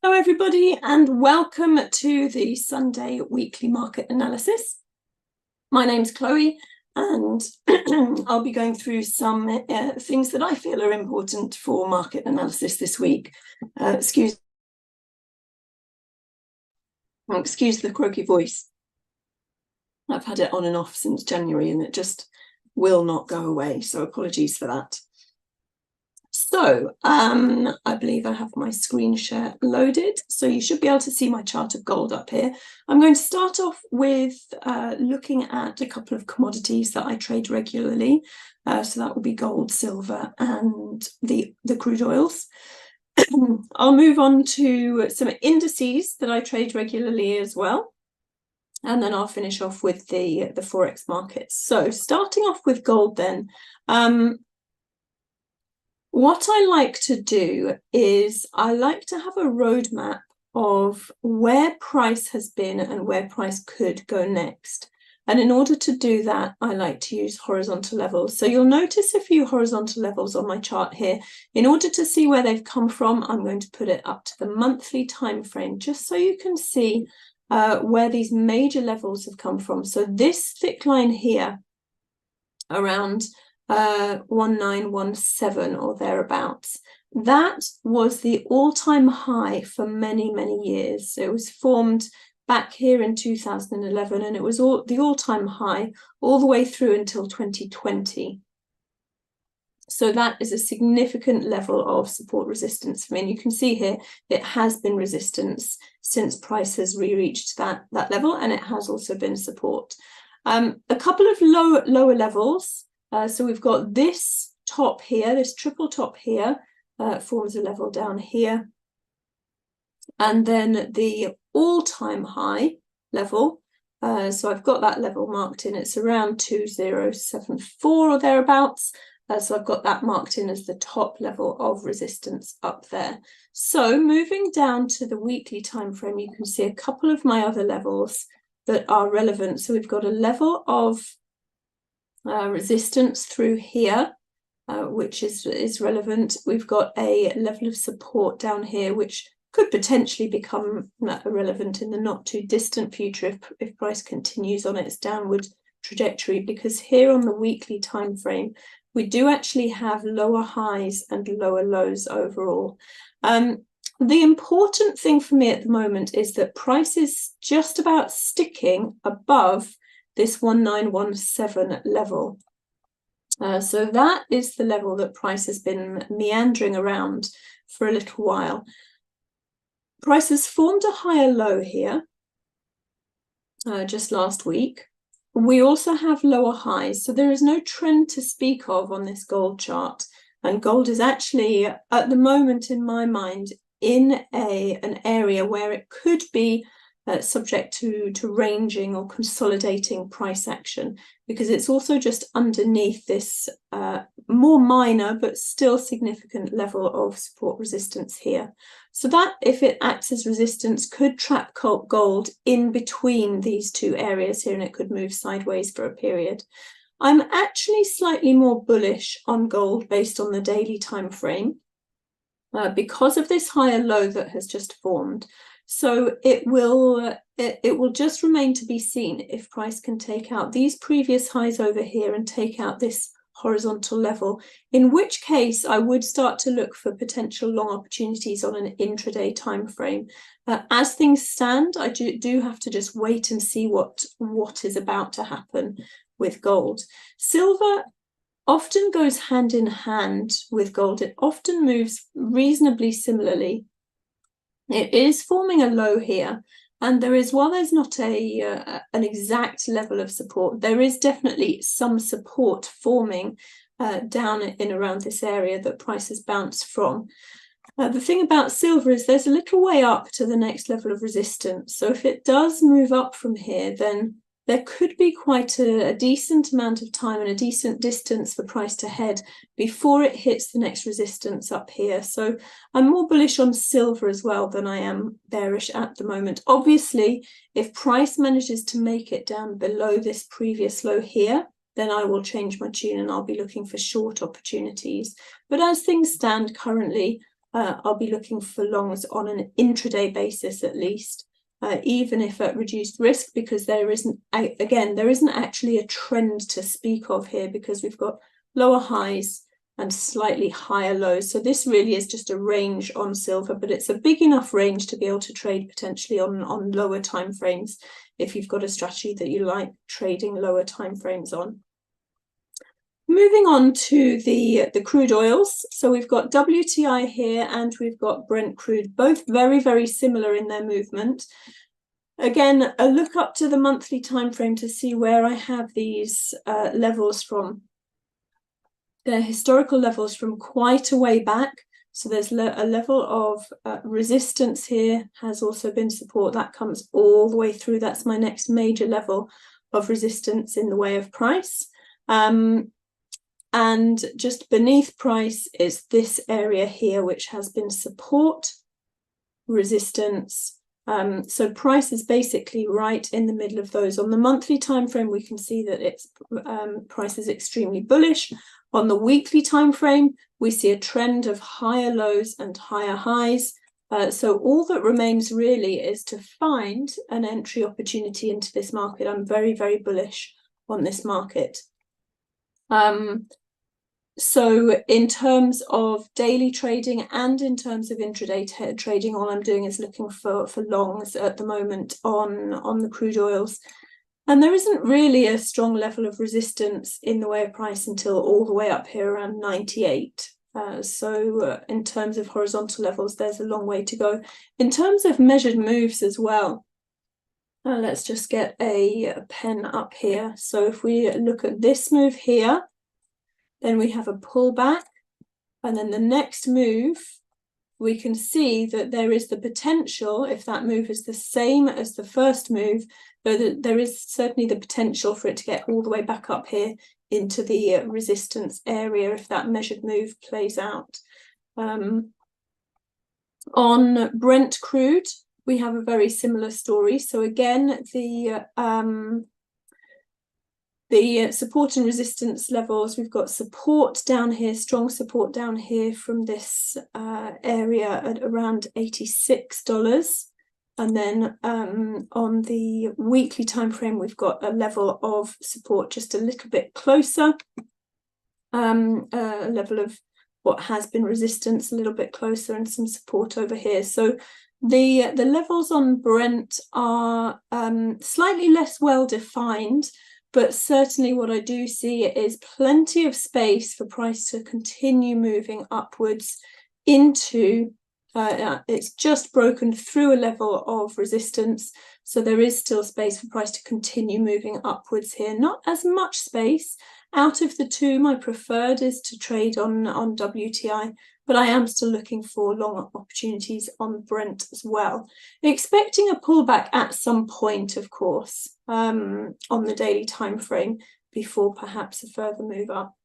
Hello everybody and welcome to the Sunday weekly market analysis. My name's Chloe and I'll be going through some things that I feel are important for market analysis this week. Excuse the croaky voice. I've had it on and off since January and it just will not go away, so apologies for that. So I believe I have my screen share loaded, so you should be able to see my chart of gold up here. I'm going to start off with looking at a couple of commodities that I trade regularly. So that will be gold, silver, and the crude oils. I'll move on to some indices that I trade regularly as well. And then I'll finish off with the Forex markets. So starting off with gold then. What I like to do is I like to have a roadmap of where price has been and where price could go next. And in order to do that, I like to use horizontal levels. So you'll notice a few horizontal levels on my chart here. In order to see where they've come from, I'm going to put it up to the monthly time frame, just so you can see where these major levels have come from. So this thick line here around 1917 or thereabouts, that was the all-time high for many years. It was formed back here in 2011 and it was the all-time high all the way through until 2020. So that is a significant level of support resistance for me, and you can see here it has been resistance since price has re-reached that level, and it has also been support. A couple of lower levels. So we've got this top here, this triple top here, forms a level down here. And then the all-time high level, so I've got that level marked in, it's around 2074 or thereabouts. So I've got that marked in as the top level of resistance up there. So moving down to the weekly time frame, you can see a couple of my other levels that are relevant. So we've got a level of resistance through here, which is relevant. We've got a level of support down here, which could potentially become relevant in the not too distant future if price continues on its downward trajectory, because here on the weekly time frame, we do actually have lower highs and lower lows overall. The important thing for me at the moment is that price is just about sticking above this 1917 level. So that is the level that price has been meandering around for a little while. Price has formed a higher low here just last week. We also have lower highs, so there is no trend to speak of on this gold chart, and gold is actually at the moment in my mind in an area where it could be subject to ranging or consolidating price action, because it's also just underneath this more minor but still significant level of support resistance here. So that, if it acts as resistance, could trap gold in between these two areas here, and it could move sideways for a period. I'm actually slightly more bullish on gold based on the daily time frame because of this higher low that has just formed. So it will just remain to be seen if price can take out these previous highs over here and take out this horizontal level, in which case I would start to look for potential long opportunities on an intraday time frame. As things stand, I do have to just wait and see what is about to happen with gold. Silver often goes hand in hand with gold. It often moves reasonably similarly. It is forming a low here, and there is, while there's not an exact level of support, there is definitely some support forming down in around this area that price has bounced from. The thing about silver is there's a little way up to the next level of resistance. So if it does move up from here, then there could be quite a decent amount of time and a decent distance for price to head before it hits the next resistance up here. So I'm more bullish on silver as well than I am bearish at the moment. Obviously, if price manages to make it down below this previous low here, then I will change my tune and I'll be looking for short opportunities. But as things stand currently, I'll be looking for longs on an intraday basis at least, even if at reduced risk, because there isn't actually a trend to speak of here, because we've got lower highs and slightly higher lows. So this really is just a range on silver, but it's a big enough range to be able to trade potentially on lower time frames if you've got a strategy that you like trading lower time frames on. Moving on to the crude oils. So we've got WTI here and we've got Brent crude, both very, very similar in their movement. Again, a look up to the monthly time frame to see where I have these levels from. They're historical levels from quite a way back. So there's a level of resistance here, has also been support. That comes all the way through. That's my next major level of resistance in the way of price. And just beneath price is this area here, which has been support, resistance. So price is basically right in the middle of those. On the monthly time frame, we can see that its price is extremely bullish. On the weekly time frame, we see a trend of higher lows and higher highs. So all that remains really is to find an entry opportunity into this market. I'm very, very bullish on this market. So in terms of daily trading and in terms of intraday trading, all I'm doing is looking for longs at the moment on the crude oils. And there isn't really a strong level of resistance in the way of price until all the way up here around 98. So in terms of horizontal levels, there's a long way to go. In terms of measured moves as well, let's just get a pen up here. So if we look at this move here, then we have a pullback, and then the next move, we can see that there is the potential, if that move is the same as the first move, there is certainly the potential for it to get all the way back up here into the resistance area if that measured move plays out. On Brent crude, we have a very similar story. So again, the support and resistance levels, we've got support down here, strong support down here from this area at around $86. And then on the weekly time frame, we've got a level of support just a little bit closer, a level of what has been resistance a little bit closer, and some support over here. So the levels on Brent are slightly less well defined, but certainly what I do see is plenty of space for price to continue moving upwards into, it's just broken through a level of resistance. So there is still space for price to continue moving upwards here. Not as much space. Out of the two, my preferred is to trade on WTI, but I am still looking for long opportunities on Brent as well. Expecting a pullback at some point, of course, on the daily time frame before perhaps a further move up.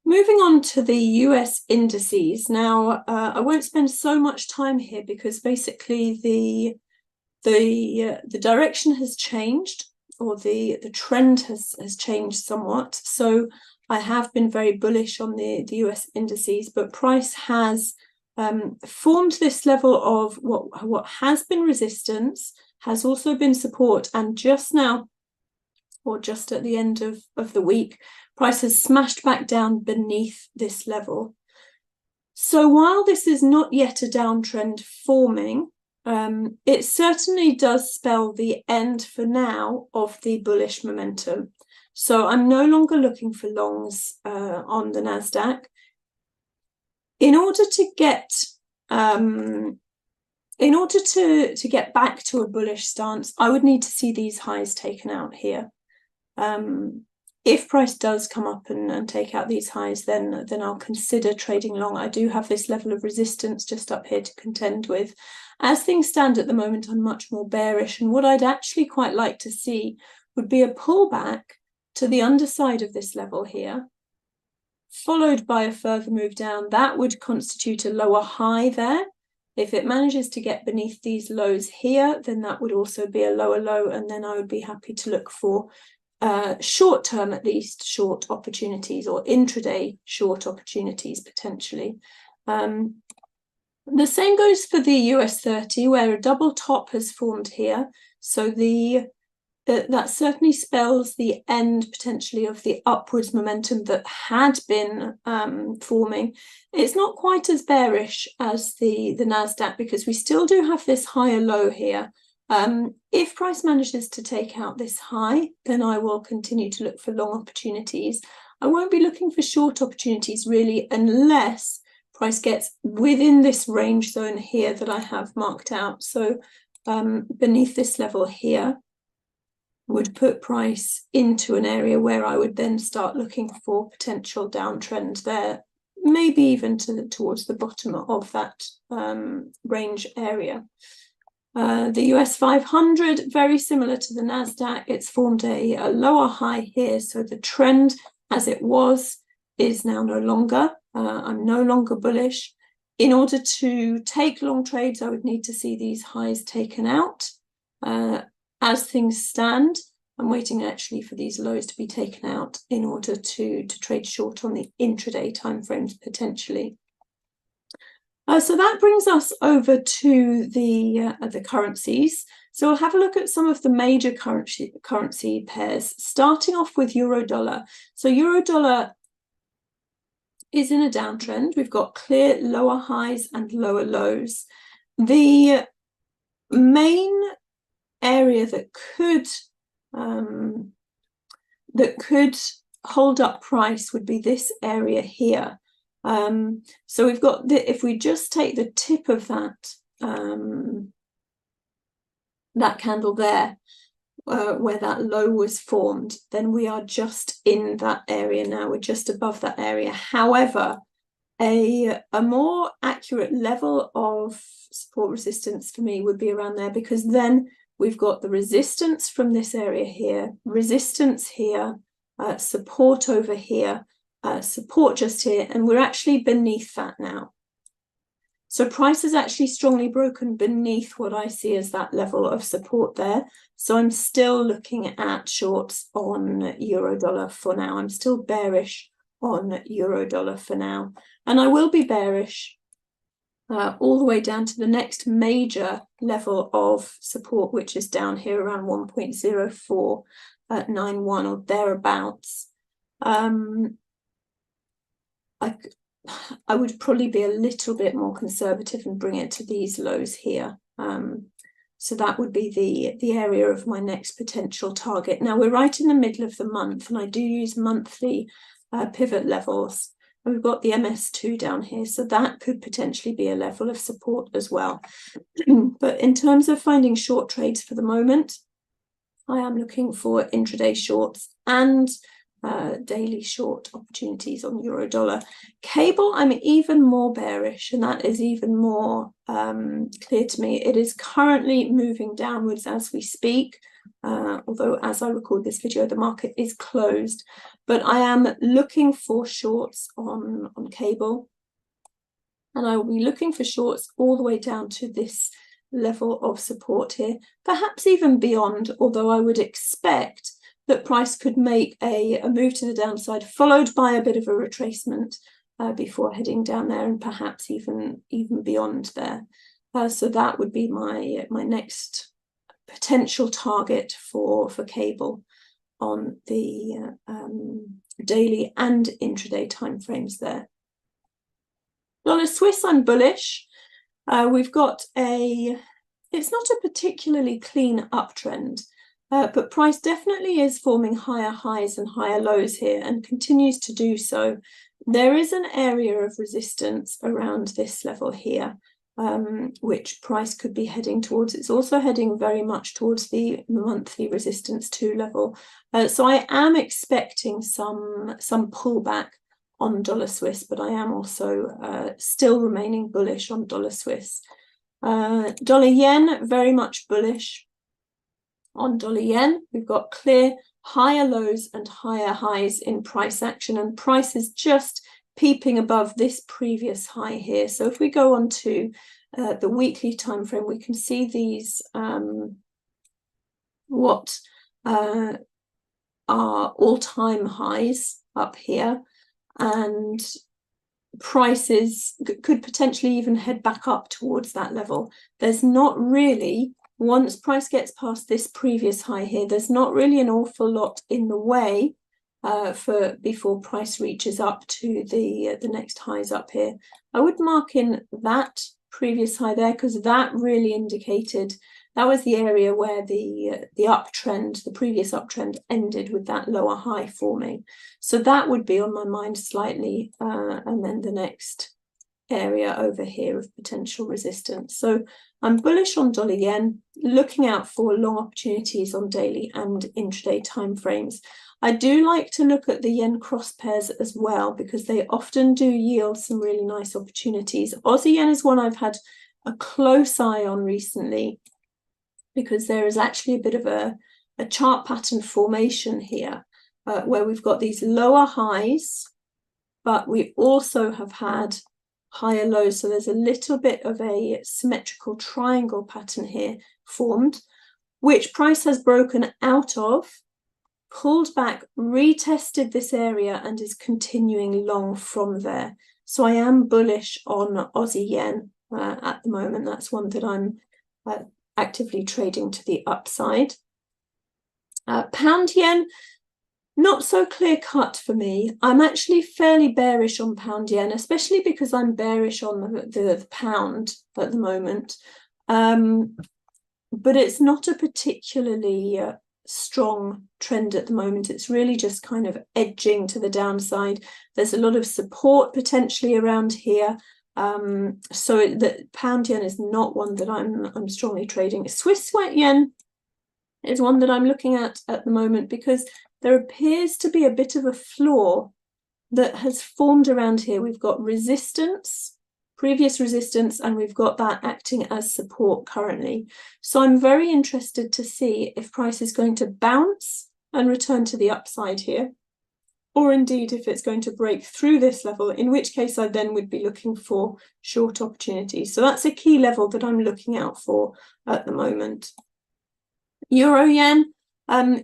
Moving on to the US indices. Now, I won't spend so much time here because basically the direction has changed, or the trend has changed somewhat. So I have been very bullish on the US indices, but price has formed this level of what has been resistance, has also been support, and just now, or just at the end of the week, price has smashed back down beneath this level. So while this is not yet a downtrend forming, it certainly does spell the end for now of the bullish momentum. So I'm no longer looking for longs on the NASDAQ. In order to get back to a bullish stance, I would need to see these highs taken out here. If price does come up and take out these highs, then I'll consider trading long. I do have this level of resistance just up here to contend with. As things stand at the moment, I'm much more bearish, and what I'd actually quite like to see would be a pullback to the underside of this level here, followed by a further move down. That would constitute a lower high there. If it manages to get beneath these lows here, then that would also be a lower low, and then I would be happy to look for short term, at least, short opportunities, or intraday short opportunities potentially. The same goes for the US 30, where a double top has formed here. So that certainly spells the end potentially of the upwards momentum that had been forming. It's not quite as bearish as the NASDAQ, because we still do have this higher low here. If price manages to take out this high, then I will continue to look for long opportunities. I won't be looking for short opportunities really, unless price gets within this range zone here that I have marked out. So beneath this level here would put price into an area where I would then start looking for potential downtrend there, maybe even towards the bottom of that range area. The US 500, very similar to the NASDAQ, it's formed a lower high here. So the trend as it was is now no longer. I'm no longer bullish. In order to take long trades, I would need to see these highs taken out. As things stand, I'm waiting actually for these lows to be taken out in order to trade short on the intraday timeframes potentially. So that brings us over to the currencies. So we'll have a look at some of the major currency pairs, starting off with euro dollar. So euro dollar is in a downtrend. We've got clear lower highs and lower lows. The main area that could hold up price would be this area here. So we've got if we just take the tip of that that candle there, where that low was formed, then we are just in that area now. We're just above that area. However, a more accurate level of support resistance for me would be around there, because then we've got the resistance from this area here, resistance here, support over here, support just here, and we're actually beneath that now. So price is actually strongly broken beneath what I see as that level of support there. So I'm still looking at shorts on euro dollar for now. I'm still bearish on euro dollar for now. And I will be bearish all the way down to the next major level of support, which is down here around 1.0491 or thereabouts. I would probably be a little bit more conservative and bring it to these lows here. So that would be the area of my next potential target. Now we're right in the middle of the month, and I do use monthly pivot levels. And we've got the MS2 down here, so that could potentially be a level of support as well. But in terms of finding short trades for the moment, I am looking for intraday shorts and daily short opportunities on euro dollar. Cable, I'm even more bearish, and that is even more clear to me. It is currently moving downwards as we speak, although as I record this video, the market is closed. But I am looking for shorts on cable, and I will be looking for shorts all the way down to this level of support here, perhaps even beyond, although I would expect that price could make a move to the downside, followed by a bit of a retracement before heading down there, and perhaps even beyond there. So that would be my next potential target for cable on the daily and intraday timeframes there. Dollar Swiss, I'm bullish. We've got it's not a particularly clean uptrend. But price definitely is forming higher highs and higher lows here, and continues to do so. There is an area of resistance around this level here, which price could be heading towards. It's also heading very much towards the monthly resistance 2 level. So I am expecting some pullback on dollar Swiss, but I am also still remaining bullish on dollar Swiss. Dollar yen, very much bullish. On dollar yen, we've got clear higher lows and higher highs in price action, and price is just peeping above this previous high here. So if we go on to the weekly time frame, we can see these what are all-time highs up here, and prices could potentially even head back up towards that level. There's not really, once price gets past this previous high here, there's not really an awful lot in the way for before price reaches up to the next highs up here. I would mark in that previous high there, because that really indicated that was the area where the uptrend, the previous uptrend, ended with that lower high forming. So that would be on my mind slightly, and then the next area over here of potential resistance. So I'm bullish on dollar yen, looking out for long opportunities on daily and intraday timeframes. I do like to look at the yen cross pairs as well, because they often do yield some really nice opportunities. Aussie yen is one I've had a close eye on recently, because there is actually a bit of a chart pattern formation here, where we've got these lower highs, but we also have had higher lows. So there's a little bit of a symmetrical triangle pattern here formed, which price has broken out of, pulled back, retested this area, and is continuing long from there. So I am bullish on Aussie yen at the moment. That's one that I'm actively trading to the upside. Pound yen, not so clear cut for me. I'm actually fairly bearish on pound yen, especially because I'm bearish on the pound at the moment. But it's not a particularly strong trend at the moment. It's really just kind of edging to the downside. There's a lot of support potentially around here. So the pound yen is not one that I'm strongly trading. Swiss sweat yen is one that I'm looking at the moment, because there appears to be a bit of a floor that has formed around here. We've got resistance, previous resistance, and we've got that acting as support currently. So I'm very interested to see if price is going to bounce and return to the upside here, or indeed if it's going to break through this level, in which case I then would be looking for short opportunities. So that's a key level that I'm looking out for at the moment. Euro yen.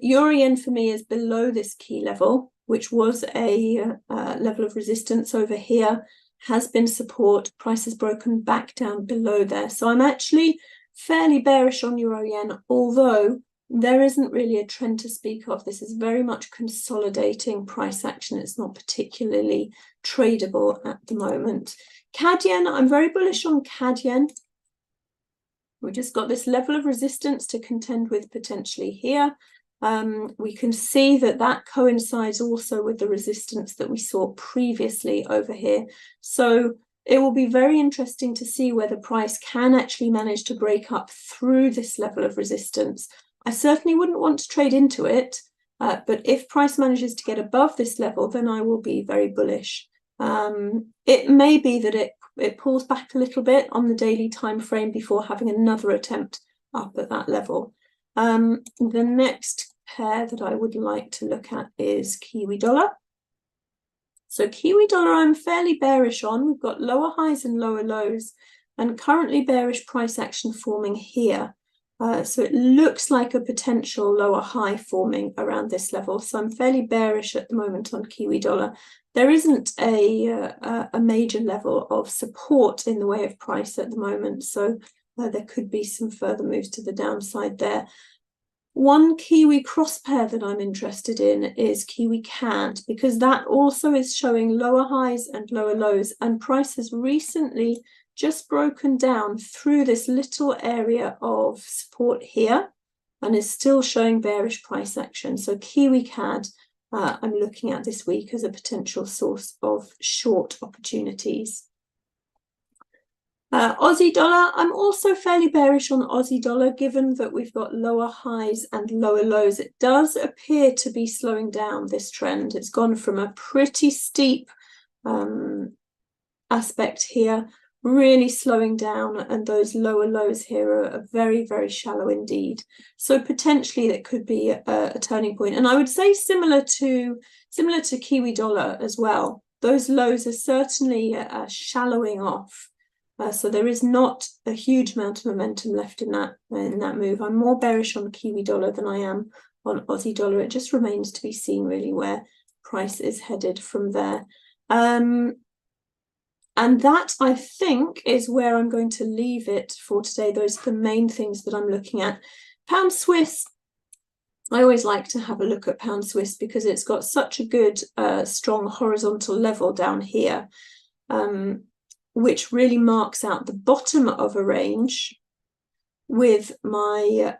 Euro yen for me is below this key level, which was a level of resistance over here, has been support. Price has broken back down below there. So I'm actually fairly bearish on Euro yen, although there isn't really a trend to speak of. This is very much consolidating price action. It's not particularly tradable at the moment. CAD yen, I'm very bullish on CAD yen. We just got this level of resistance to contend with potentially here. We can see that that coincides also with the resistance that we saw previously over here. So it will be very interesting to see whether price can actually manage to break up through this level of resistance. I certainly wouldn't want to trade into it, but if price manages to get above this level, then I will be very bullish. It may be that it pulls back a little bit on the daily time frame before having another attempt up at that level. The next pair that I would like to look at is Kiwi dollar. So Kiwi dollar I'm fairly bearish on. We've got lower highs and lower lows, and currently bearish price action forming here. So it looks like a potential lower high forming around this level. So I'm fairly bearish at the moment on Kiwi dollar. There isn't a major level of support in the way of price at the moment. So there could be some further moves to the downside there. One Kiwi cross pair that I'm interested in is Kiwi CAD, because that also is showing lower highs and lower lows, and price has recently just broken down through this little area of support here and is still showing bearish price action. So Kiwi CAD I'm looking at this week as a potential source of short opportunities. Aussie dollar, I'm also fairly bearish on Aussie dollar, given that we've got lower highs and lower lows. It does appear to be slowing down, this trend. It's gone from a pretty steep aspect here, really slowing down, and those lower lows here are very, very shallow indeed. So potentially that could be a turning point. And I would say similar to Kiwi dollar as well. Those lows are certainly shallowing off. So there is not a huge amount of momentum left in that move. I'm more bearish on Kiwi dollar than I am on Aussie dollar. It just remains to be seen really where price is headed from there. And that, I think, is where I'm going to leave it for today. Those are the main things that I'm looking at. Pound Swiss, I always like to have a look at Pound Swiss because it's got such a good, strong horizontal level down here, which really marks out the bottom of a range, with my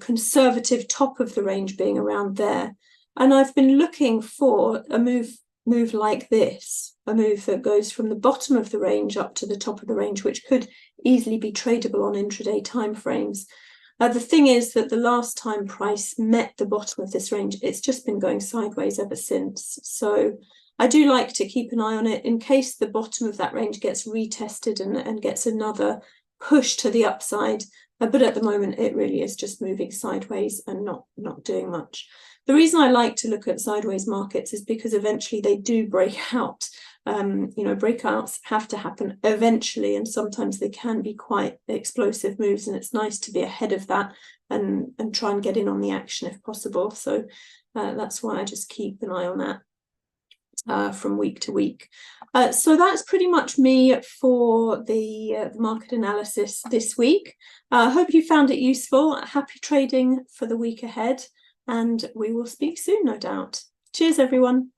conservative top of the range being around there. And I've been looking for a move like this, a move that goes from the bottom of the range up to the top of the range, which could easily be tradable on intraday timeframes. The thing is that the last time price met the bottom of this range, it's just been going sideways ever since. So I do like to keep an eye on it in case the bottom of that range gets retested and gets another push to the upside. But at the moment, it really is just moving sideways and not doing much. The reason I like to look at sideways markets is because eventually they do break out. Breakouts have to happen eventually, and sometimes they can be quite explosive moves, and it's nice to be ahead of that and try and get in on the action if possible. So that's why I just keep an eye on that from week to week. So that's pretty much me for the market analysis this week. I hope you found it useful. Happy trading for the week ahead, and we will speak soon, no doubt. Cheers, everyone.